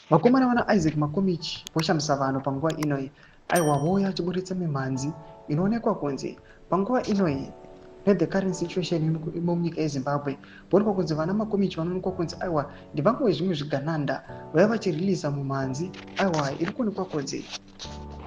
Vakomana vana Isaac Makomichi voshamisa vanhu panguva inoi aiwa voya chiburitsa mimhanzi inoonekwa kunzi panguva inoi the current situation munyika yeZimbabwe voonekwa kunzi vana Makomichi vanoonekwa kunzi aiwa ndivamwe zvimwe zvigananda vaya vachiriliza mumhanzi aiwa iri kuonekwa kunzi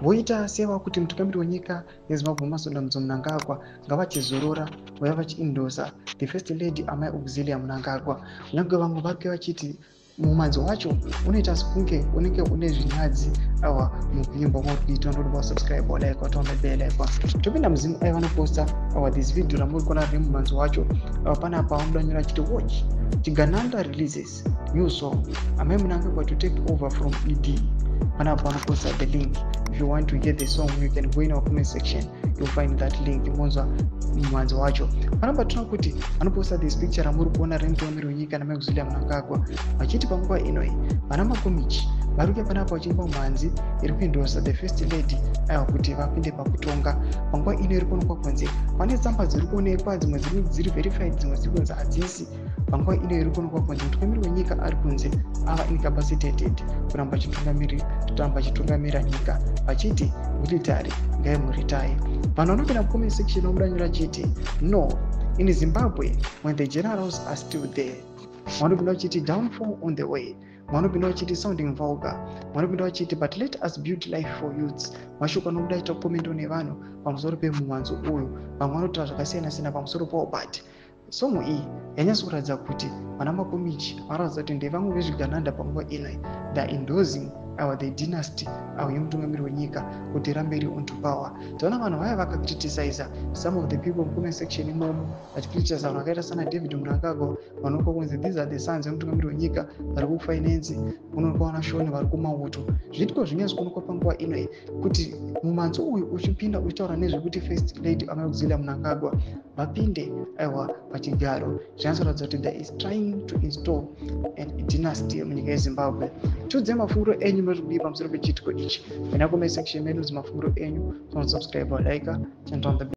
voita seva kuti mutungamiri wenyika yeZimbabwe Masonda Mnangagwa ngavachizorora vaya vachiindosa the first lady Amai Auxiliary Mnangagwa. Kunyange vamwe vari vachiti mumhanzi wacho unoita sekunge unenge une zvinyadzi awa mukuimba kwari kuita. Ndoda subscribe like watombe bell like topinda muzimu ai vanoposta awa this video ramuri kuona riri mumhanzi wacho panapa vanodanyira chiti watch Chigananda releases new song Amai Mnangagwa to take over from ED. Panapa vanoposta the link. If you want to hear the song, you can go in our comment section. You'll find that link. Mwanzo wacho panapa tuna kuti vanoposta this picture ramuri kuona remutungamiri wenyika naMai Auxiliary Mnangagwa vachiti panguva inoi vana Makomichi vari kuya panapa vachimba mhanzi iri kuendosa the first lady aiwa kuti vapinde pakutonga. Panguva ino iri kuonekwa kunzi pane tsamba dziri kuonekwa, dzimwe dziri verified, dzimwe dziri kunzi hadzisi. Panguva ino iri kuonekwa kunzi mutungamiri wenyika ari kunzi ava incapacitated kuramba achitungamira nyika vachiti military ngaimuritaye. Vanhu vanopinda mucomment section vamudanyira chiti no in Zimbabwe when the generals are still there. Vanopinda vachiti downfall on the way. Vanopinda vachiti sounding vulgar. Vanopinda vachiti but let us build life for youths. Mashoko anobuda aita komendo nevanhu pamusoro pemumhanzi uyu. Vamwe vanotaura zvakasiyana-siyana pamusoro pawo but song iyi yanyatsokuratidza kuti vana Makomichi vanoratidza kuti ndevamwe vezvigananda panguva inoi they endorsing the dynasty yemutungamiri wenyika kuti irambe iri on to power. Taona vanhu vaya vakacriticize some of the people mucomment section imomo vachicriticize vanhu vakaita sana David Mnangagwa vanoonekwa kunzi these are the sons yemutungamiri wenyika vari kufinance, kunoonekwa vana Shoni vari kumauto. Zviitiko zvinyatso kuonekwa panguva inoi kuti mumhanzi uyu uchipinda uchitaura nezvekuti first lady Amai Auxiliary Mnangagwa vapinde aiwa pachigaro zvinatsoratidza kuti they is trying to install a dynasty munyika yeZimbabwe. Tiudze mafunguro enyu muri kudii pamusoro pechiitiko ichi. Muna comment section medu mafunguro enyu. Subscribe like and turn on the bell.